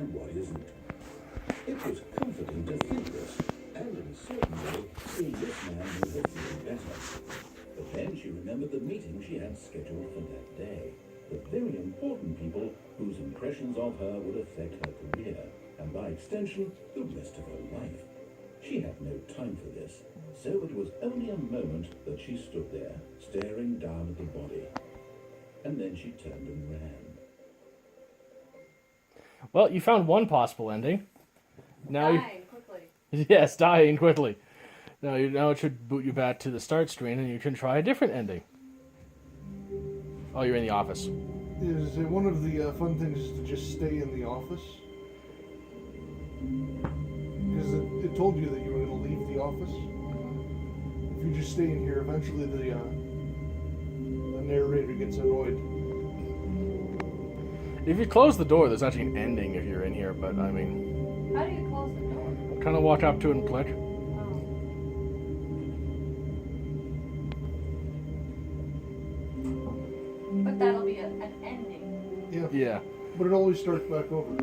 and what isn't. It was comforting to think this, and in a certain way, seeing this man made her feel better. But then she remembered the meeting she had scheduled for that day. The very important people whose impressions of her would affect her career, and by extension, the rest of her life. She had no time for this, so it was only a moment that she stood there, staring down at the body. And then she turned and ran. Well, you found one possible ending. Now Dying quickly. Yes, dying quickly. Now it should boot you back to the start screen, and you can try a different ending. Oh, you're in the office. Is it one of the fun things is to just stay in the office? Because it told you that you were going to leave the office. If you just stay in here, eventually the narrator gets annoyed. If you close the door, there's actually an ending if you're in here, but I mean... How do you close the door? Kind of walk up to it and click. But that'll be an ending. Yeah. Yeah. But it always starts back over.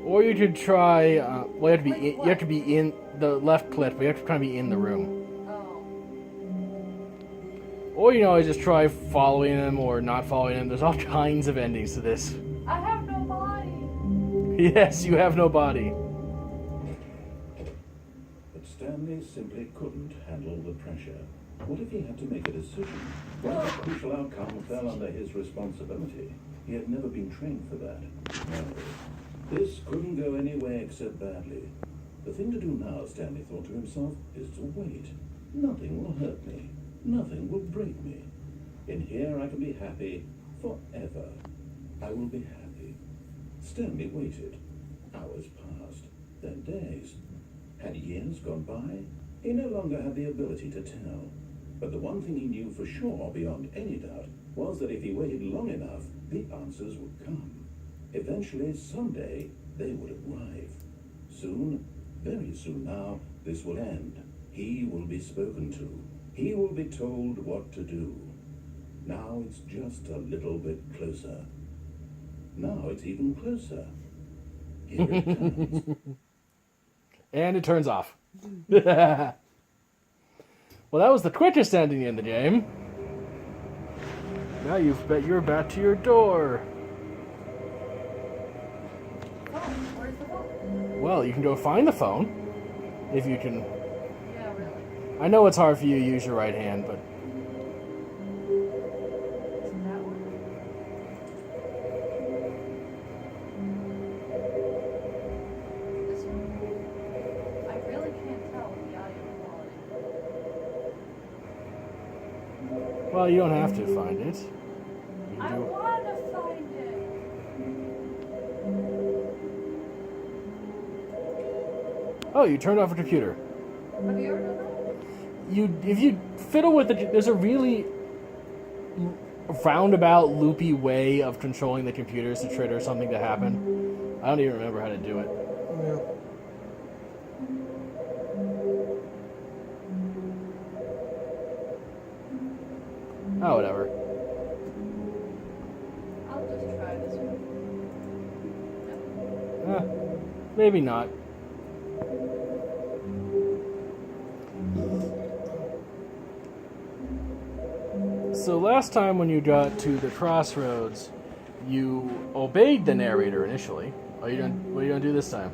Or you could try. Well, you have to be in the left click, but you have to try to be in the room. Oh. Or you can always just try following him or not following him. There's all kinds of endings to this. I have no body. Yes, you have no body. But Stanley simply couldn't handle the pressure. What if he had to make a decision? Well, a crucial outcome fell under his responsibility. He had never been trained for that. No. This couldn't go any way except badly. The thing to do now, Stanley thought to himself, is to wait. Nothing will hurt me. Nothing will break me. In here I can be happy forever. I will be happy. Stanley waited. Hours passed, then days. Had years gone by? He no longer had the ability to tell. But the one thing he knew for sure, beyond any doubt, was that if he waited long enough, the answers would come. Eventually, someday, they would arrive. Soon, very soon now, this will end. He will be spoken to. He will be told what to do. Now it's just a little bit closer. Now it's even closer. Here it comes. And it turns off. Well, that was the quickest ending in the game. Now you're back to your door. Oh, where's the phone? Well, you can go find the phone. If you can. Yeah, really. I know it's hard for you to use your right hand, but... Is it that one? This one? I really can't tell with the audio quality. Well, you don't have to find it. You I can do it. want to find it. Oh, you turned off a computer. Have you ever done that? If you fiddle with it, there's a really roundabout, loopy way of controlling the computers to trigger something to happen. I don't even remember how to do it. Yeah. Oh, whatever. I'll just try this one. Maybe not. So last time when you got to the crossroads, you obeyed the narrator initially. What are you gonna do this time?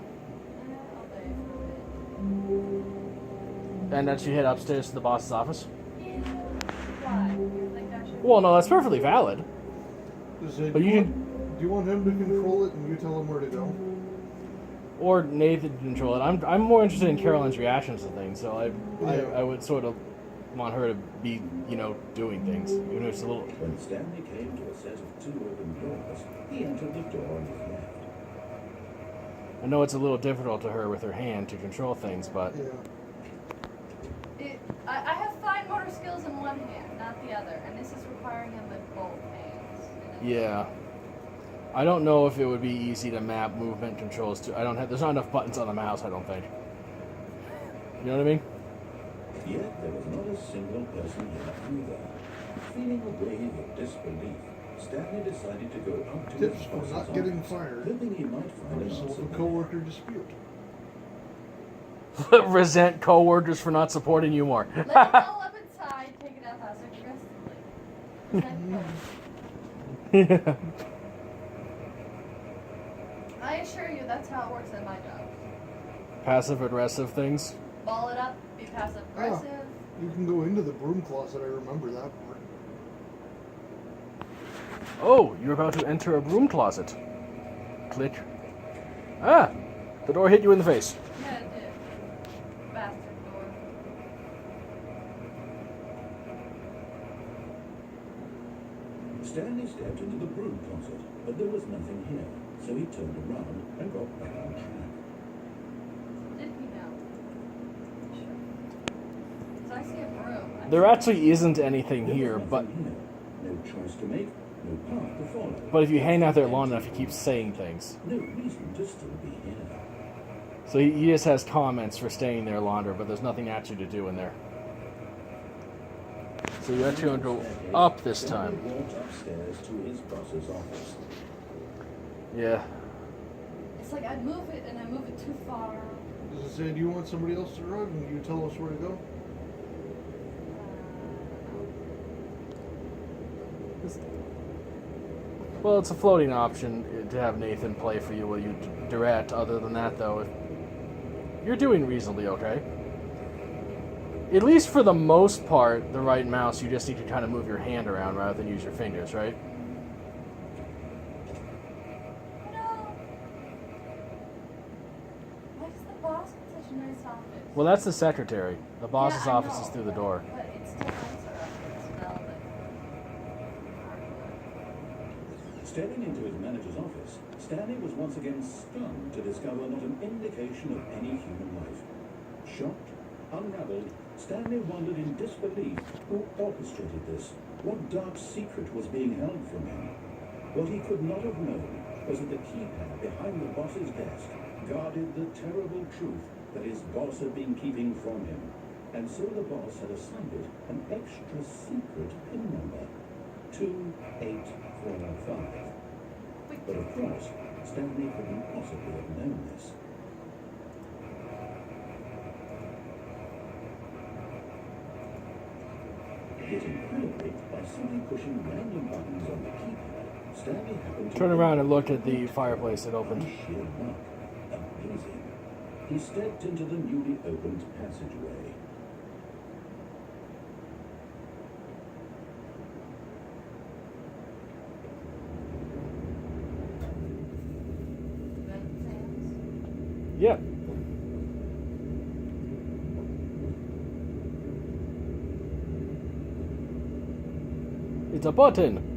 I'll play it for And that you head upstairs to the boss's office? a bit. Why? You think I should? Well, no, that's perfectly valid. Do But you you want him to control it and you tell him where to go? Or Nathan to control it. I'm more interested in Carolyn's reactions to things, so I would sort of want her to be, doing things. Even though it's a little... When Stanley came to a set of two open doors, he entered the door on his left. I know it's a little difficult to her with her hand to control things, but... Yeah. I have fine motor skills in one hand, not the other, and this is requiring him with both hands. Yeah. I don't know if it would be easy to map movement controls to... There's not enough buttons on the mouse, I don't think. You know what I mean? Yet there was not a single person here either. Feeling a wave of disbelief, Stanley decided to go up to Tips his for boss's not getting office, fired. hoping he might find an Resolve answer. a coworker dispute. Resent coworkers for not supporting you more. Let it all up inside, take it out passive aggressively. Yeah. I assure you, that's how it works at my job. Passive aggressive things. Ball it up, be passive aggressive. You can go into the broom closet, I remember that part. Oh, you're about to enter a broom closet. Click. Ah! The door hit you in the face. Yeah, it did. Bastard door. Stanley stepped into the broom closet, but there was nothing here, so he turned around and got back on track. Did he know? Sure. So I see a broom. There actually isn't anything There was here, nothing but here. No choice to make, no path to follow. but if you hang out there long enough, he keeps saying things. No reason to still be here. So he just has comments for staying there longer, but there's nothing actually to do in there. So you actually want to go up this time. Stanley walked upstairs to his boss's office. Yeah. It's like I move it and I move it too far. Does it say, do you want somebody else to drive and you tell us where to go? Well, it's a floating option to have Nathan play for you while you direct. Other than that, though, you're doing reasonably okay. At least for the most part, the right mouse, you just need to kind of move your hand around rather than use your fingers, right? No. Why does the boss have such a nice office? Well, that's the secretary. The boss's Yeah, I office know, is through the door. But it's still nicer up here. It's velvet. Stepping into his manager's office, Stanley was once again stunned to discover not an indication of any human life. Shocked, unraveled, Stanley wondered in disbelief who orchestrated this, what dark secret was being held from him. What he could not have known was that the keypad behind the boss's desk guarded the terrible truth that his boss had been keeping from him. And so the boss had assigned it an extra secret PIN number, 28445. But of course, Stanley couldn't possibly have known this. Yet incredibly, by simply pushing random buttons on the keypad, Stanley happened to Turn around and look at the fireplace that opened. sheer luck. Amazing. He stepped into the newly opened passageway. Vent fans. Yep. It's a button.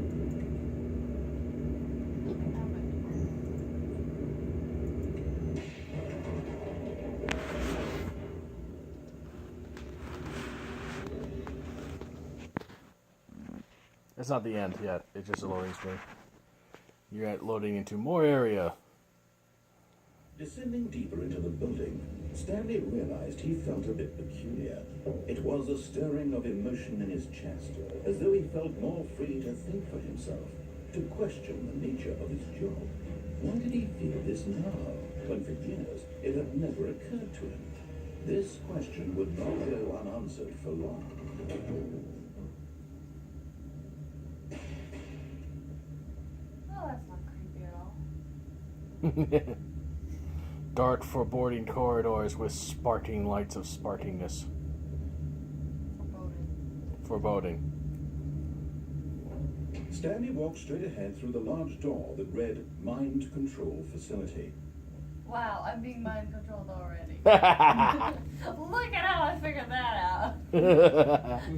It's not the end yet. It's just a loading screen. You're at loading into more area. Descending deeper into the building, Stanley realized he felt a bit peculiar. It was a stirring of emotion in his chest, as though he felt more free to think for himself, to question the nature of his job. Why did he feel this now, when for years it had never occurred to him? This question would not go unanswered for long. Oh, that's not creepy at all. Dark, foreboding corridors with sparking lights of sparkingness. Foreboding. Stanley walked straight ahead through the large door that read Mind Control Facility. Wow, I'm being mind controlled already. Look at how I figured that out.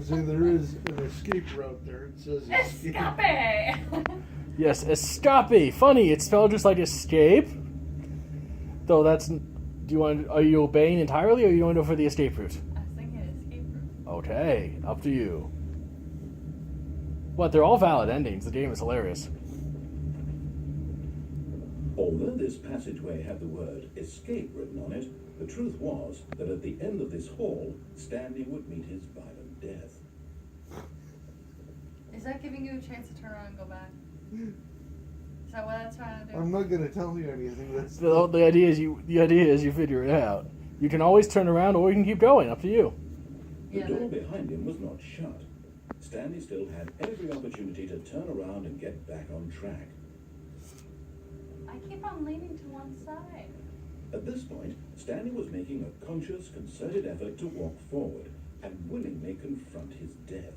See, there is an escape route there. It says escape. Escape! Yes, escape. Funny, it's spelled just like escape. Though that's. Are you obeying entirely, or are you going to go for the escape route? I was thinking escape route. Okay, up to you. What? They're all valid endings. The game is hilarious. Although this passageway had the word escape written on it, the truth was that at the end of this hall, Stanley would meet his violent death. Is that giving you a chance to turn around and go back? Is that what that's trying to do? I'm not gonna tell you anything. That's The idea is you figure it out. You can always turn around or you can keep going. Up to you. The Yeah, door that- behind him was not shut. Stanley still had every opportunity to turn around and get back on track. I keep on leaning to one side. At this point, Stanley was making a conscious, concerted effort to walk forward and willingly confront his death.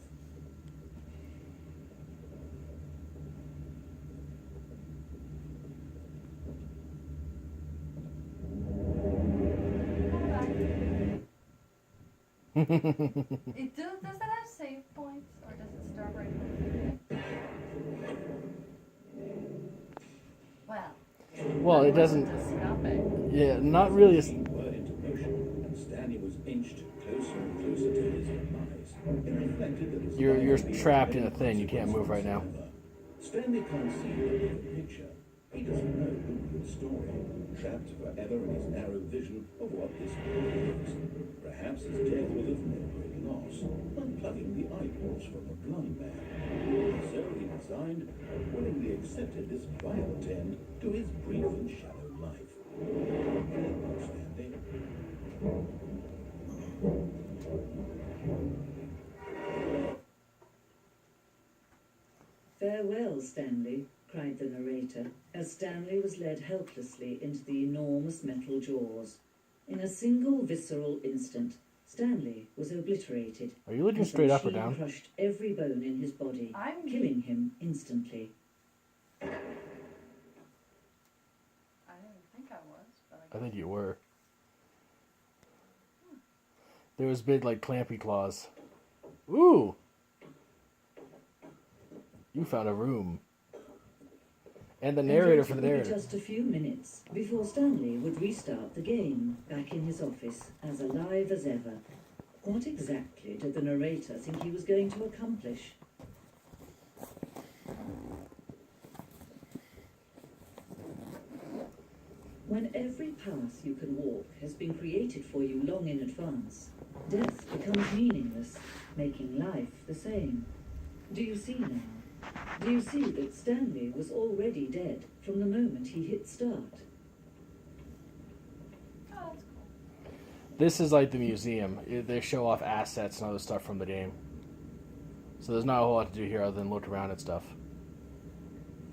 Does that have save points, or does it start right away? Well. Well, it doesn't. To stop it. Yeah, not really. The word into motion, and Stanley was inched closer and closer to his demise. It reflected that his You're life trapped in a had thing. You can't move right now. consequences forever. Stanley can't see the bigger picture. He doesn't know the real story, trapped forever in his narrow vision of what this world is. Perhaps his death was of no great loss, unplugging the eyeballs from a blind man. So he resigned and willingly accepted this violent end to his brief and shallow life. Stanley. "Farewell, Stanley," cried the narrator, as Stanley was led helplessly into the enormous metal jaws. In a single visceral instant, Stanley was obliterated. Are you looking as the straight up or machine down? crushed every bone in his body, I'm- killing him instantly. I didn't think I was, but I think you were. There was big, like, clampy claws. Ooh! You found a room. And the And narrator yet for the it would be narrator. just a few minutes before Stanley would restart the game, back in his office, as alive as ever. What exactly did the narrator think he was going to accomplish? When every path you can walk has been created for you long in advance, death becomes meaningless, making life the same. Do you see now? Do you see that Stanley was already dead from the moment he hit start? oh, that's cool. This is like the museum. They show off assets and other stuff from the game. So there's not a whole lot to do here other than look around at stuff.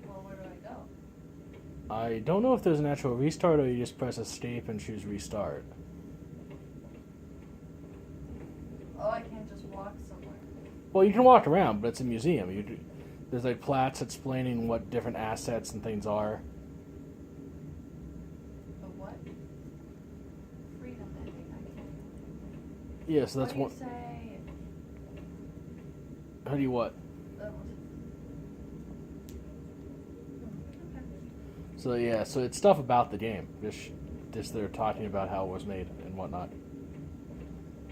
Well, where do I go? I don't know if there's an actual restart or you just press escape and choose restart. Oh, I can't just walk somewhere. Well, you can walk around, but it's a museum. There's like plats explaining what different assets and things are. But what? Freedom ending. I can't. Yeah, so that's what one. do you say? How do you what? That was... Okay. So yeah, so it's stuff about the game. Just they're talking about how it was made and whatnot.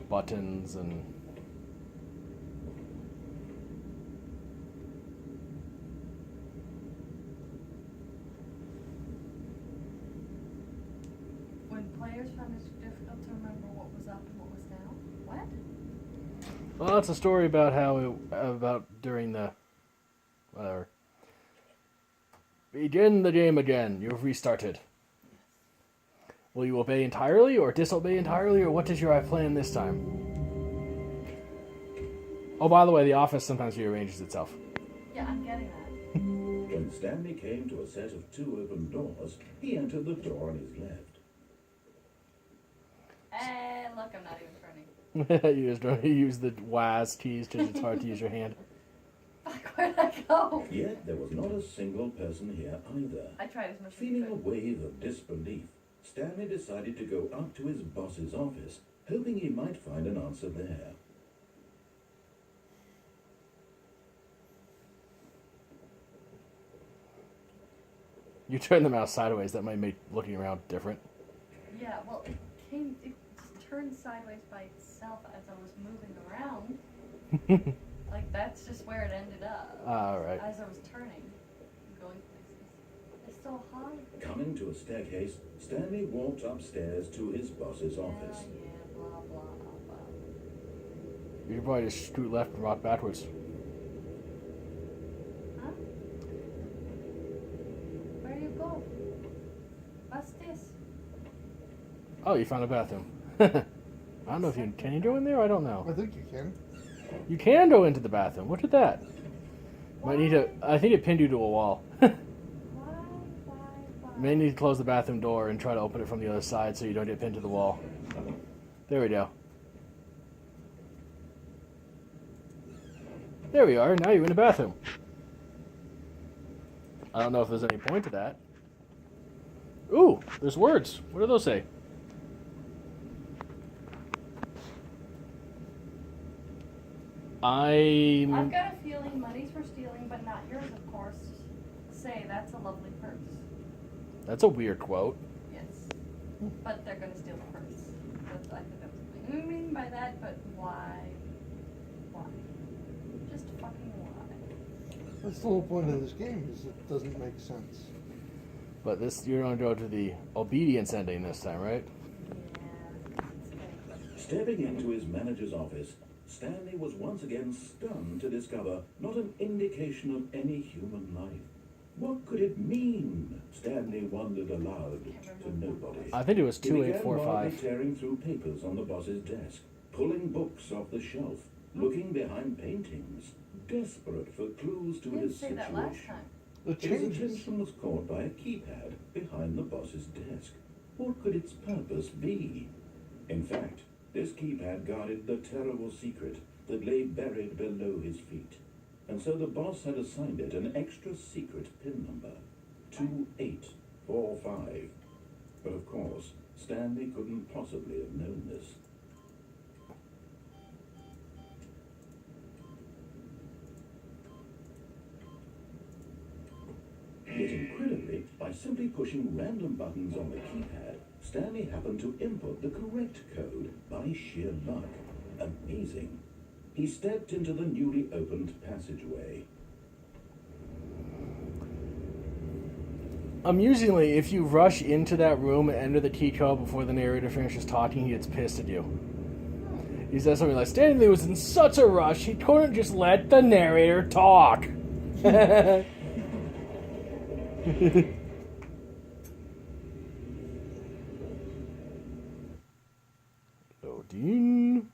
Buttons and. When players found it difficult to remember what was up and what was down. What? Well, it's a story about about during the, whatever. Begin the game again. You've restarted. Will you obey entirely or disobey entirely, or what is your plan this time? Oh, by the way, the office sometimes rearranges itself. Yeah, I'm getting that. When Stanley came to a set of two open doors, he entered the door on his left. And look, I'm not even turning. You use the WAS keys because it's hard to use your hand. Fuck, where'd I go? Yet there was not a single person here either. I tried as much as I Feeling a could. wave of disbelief, Stanley decided to go up to his boss's office, hoping he might find an answer there. You turn the mouse sideways, that might make looking around different. Yeah, well, it just turned sideways by itself as I was moving around. Like, that's just where it ended up. Alright. As I was turning, going places. It's so hard. Coming to a staircase, Stanley walked upstairs to his boss's office. Yeah, blah, blah, blah. You can probably just scoot left and walk backwards. Huh? What's this? Oh, you found a bathroom. I don't know if you can you go in there. I don't know. I think you can. You can go into the bathroom. Look at that. Might need to. I think it pinned you to a wall. Why? May need to close the bathroom door and try to open it from the other side so you don't get pinned to the wall. There we go. There we are. Now you're in the bathroom. I don't know if there's any point to that. Ooh, there's words. What do those say? I've got a feeling money's for stealing, but not yours, of course. Say, that's a lovely purse. That's a weird quote. Yes. But they're gonna steal the purse. That's, I think that's what I mean by that, but why? Why? Just fucking why? That's the whole point of this game, is it doesn't make sense. But this, you're going to go to the obedience ending this time, right? Yeah. It's getting Stepping into his manager's office, Stanley was once again stunned to discover not an indication of any human life. What could it mean? Stanley wondered aloud to nobody. I think it was He began 2845. wildly tearing through papers on the boss's desk, pulling books off the shelf, looking behind paintings, desperate for clues to You didn't his say that last situation. time. The His changes. attention was caught by a keypad behind the boss's desk. What could its purpose be? In fact, this keypad guarded the terrible secret that lay buried below his feet. And so the boss had assigned it an extra secret PIN number, 2845. But of course, Stanley couldn't possibly have known this. Yet incredibly, by simply pushing random buttons on the keypad, Stanley happened to input the correct code by sheer luck. Amazing. He stepped into the newly opened passageway. Amusingly, if you rush into that room and enter the key code before the narrator finishes talking, he gets pissed at you. He says something like, Stanley was in such a rush, he couldn't just let the narrator talk. Loading.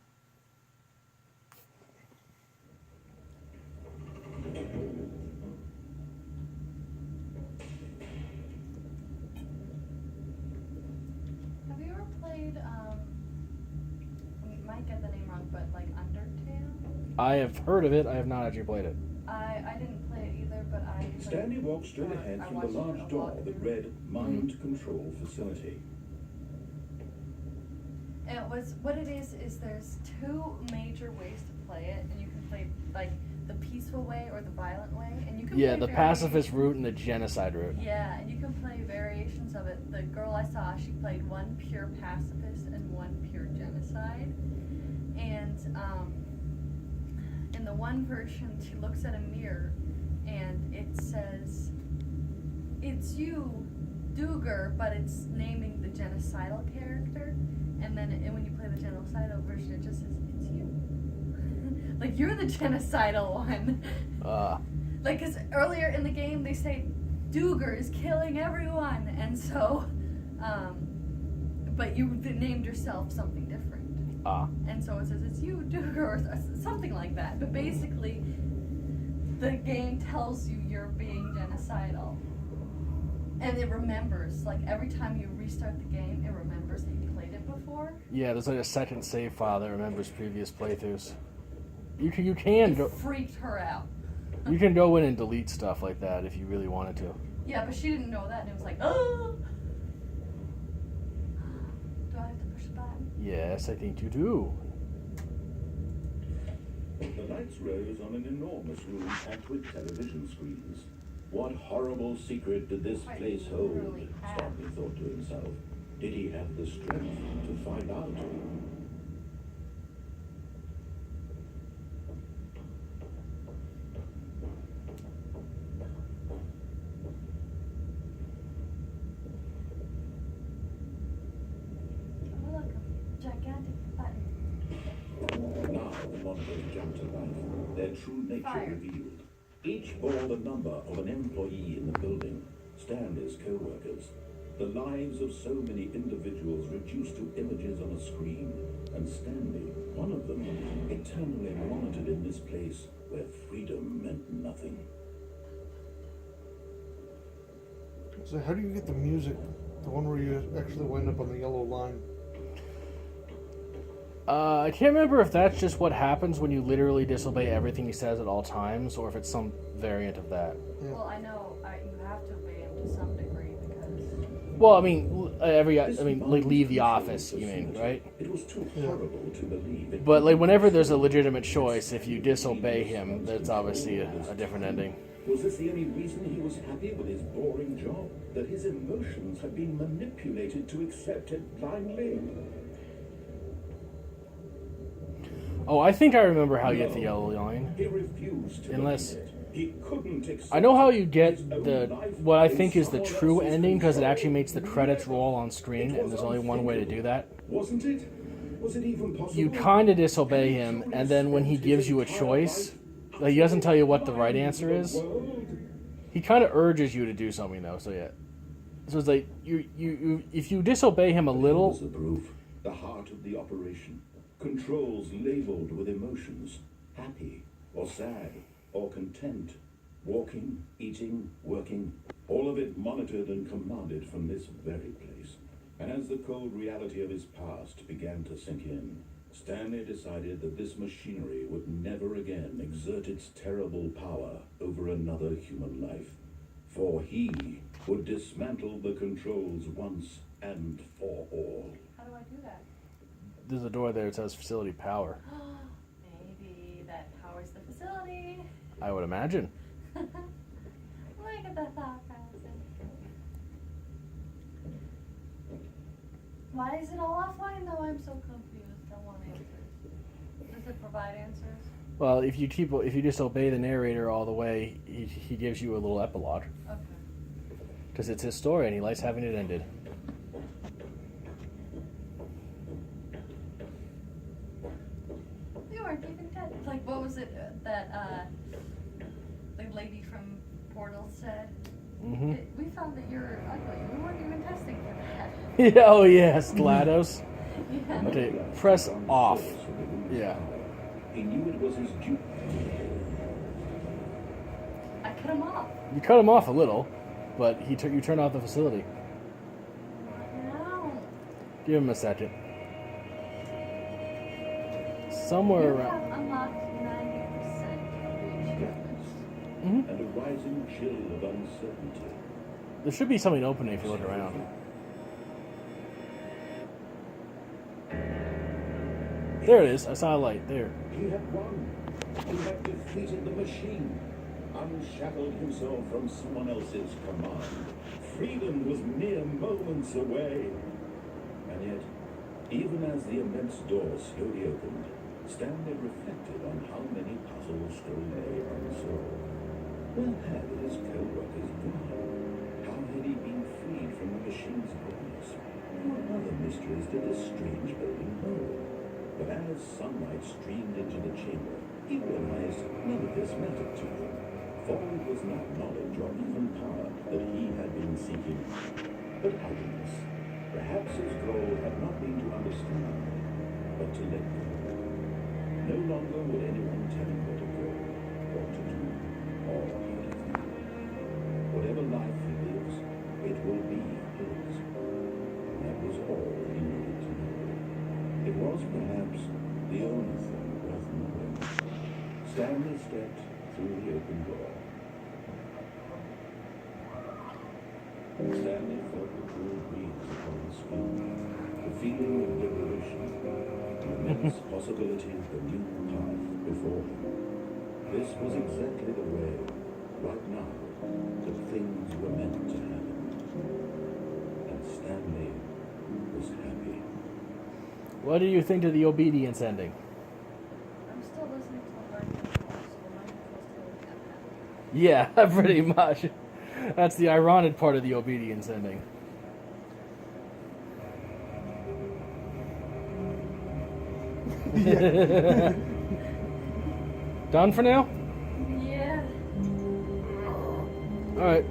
Have you ever played, we might get the name wrong, but like Undertale? I have heard of it, I have not actually played it. I didn't play it either, but I played, Stanley walked straight ahead I from the watched large a door walkthrough. that read Mind Control Facility. And it was, what it is there's two major ways to play it, and you can play like the peaceful way or the violent way, and you can Yeah, play the pacifist route and the genocide route. Yeah, and you can play variations of it. The girl I saw, she played one pure pacifist and one pure genocide. And in the one version, she looks at a mirror and it says, "It's you, Duger," but it's naming the genocidal character. And then when you play the genocidal version, it just says, "It's you." Like, you're the genocidal one. Like, because earlier in the game, they say, Duger is killing everyone. And so, but you named yourself something different. And so it says, it's you, Duger, or something like that. But basically, the game tells you you're being genocidal. And it remembers, like, every time you restart the game, it remembers that you played it before. Yeah, there's like a second save file that remembers previous playthroughs. You can It go. freaked her out. You can go in and delete stuff like that if you really wanted to. Yeah, but she didn't know that, and it was like, oh! Do I have to push a button? Yes, I think you do. The lights rose on an enormous room packed with television screens. What horrible secret did this Quite place hold? literally have. Stanley thought to himself. Did he have the strength to find out? Oh, look, a gigantic button. Now the monitors jumped to life, their true nature Fire. revealed. Each bore the number of an employee in the building, Stanley's co-workers. The lives of so many individuals reduced to images on a screen, and Stanley, one of them, eternally monitored in this place where freedom meant nothing. So how do you get the music? The one where you actually wind up on the yellow line? I can't remember if that's just what happens when you literally disobey everything he says at all times, or if it's some variant of that. Yeah. Well, I know you have to obey him to some degree because. Well, I mean, like leave the office, you mean, right? It was too horrible to believe it. But like whenever there's a legitimate choice, if you disobey him, that's obviously a different ending. Was this the only reason he was happy with his boring job? That his emotions had been manipulated to accept it blindly? Oh, I think I remember how you get the yellow line. He refused to Unless- believe it. He couldn't accept I know how you his get own the life what I in think is the someone true else's ending, because it control. actually makes the credits roll on screen, and there's only one way to do that. Wasn't it? Was it even possible? You kind of disobey him, and then when he gives you a choice, like he doesn't tell you what the right answer is. He kind of urges you to do something, though. So yeah, so it's like you if you disobey him a Was little, the proof, the heart of the operation, controls labeled with emotions, happy or sad or content, walking, eating, working, all of it monitored and commanded from this very place. And as the cold reality of his past began to sink in, Stanley decided that this machinery would never again exert its terrible power over another human life, for he would dismantle the controls once and for all. How do I do that? there's a door there that says facility power. Maybe that powers the facility. I would imagine. Look at the thought process. Why is it all offline though? I'm so confused. I want answers. Does it provide answers? Well, if you disobey the narrator all the way, he gives you a little epilogue. Okay. Because it's his story and he likes having it ended. You weren't even dead. Like, what was it that the lady from Portal said? Mm-hmm. We found that you're ugly. We weren't even testing for that. Yeah, oh yes, GLaDOS. Yeah. Okay, press off. Yeah. He knew it was his duty. I cut him off. You cut him off a little, but you turn off the facility. No. Give him a second. Somewhere You around. have unlocked 90% of the achievements. Mhm. And a rising chill of uncertainty. There should be something open if you look around. There it is. I saw a light. There. He had won. He had defeated the machine. Unshackled himself from someone else's command. Freedom was mere moments away. And yet, even as the immense door slowly opened, Stanley reflected on how many puzzles still lay unsolved. Where had his co-workers gone? How had he been freed from the machine's bonus? What other mysteries did this strange building hold? But as sunlight streamed into the chamber, he realized none of this mattered to him. For it was not knowledge or even power that he had been seeking, but happiness. Perhaps his goal had not been to understand, but to let go. No longer would anyone tell him where to go, what to do, or how to feel. Whatever life he lives, it will be his. That was all he needed to know. It was perhaps the only thing worth knowing. Stanley stepped through the open door. Stanley felt the cool breeze upon his skin, the feeling of liberation, the immense possibility of the new path before him. This was exactly the way, right now, that things were meant to happen. And Stanley was happy. What do you think of the obedience ending? I'm still listening to the hard control, so my still get that. Yeah, pretty much. That's the ironic part of the obedience ending. Done for now? Yeah. Alright.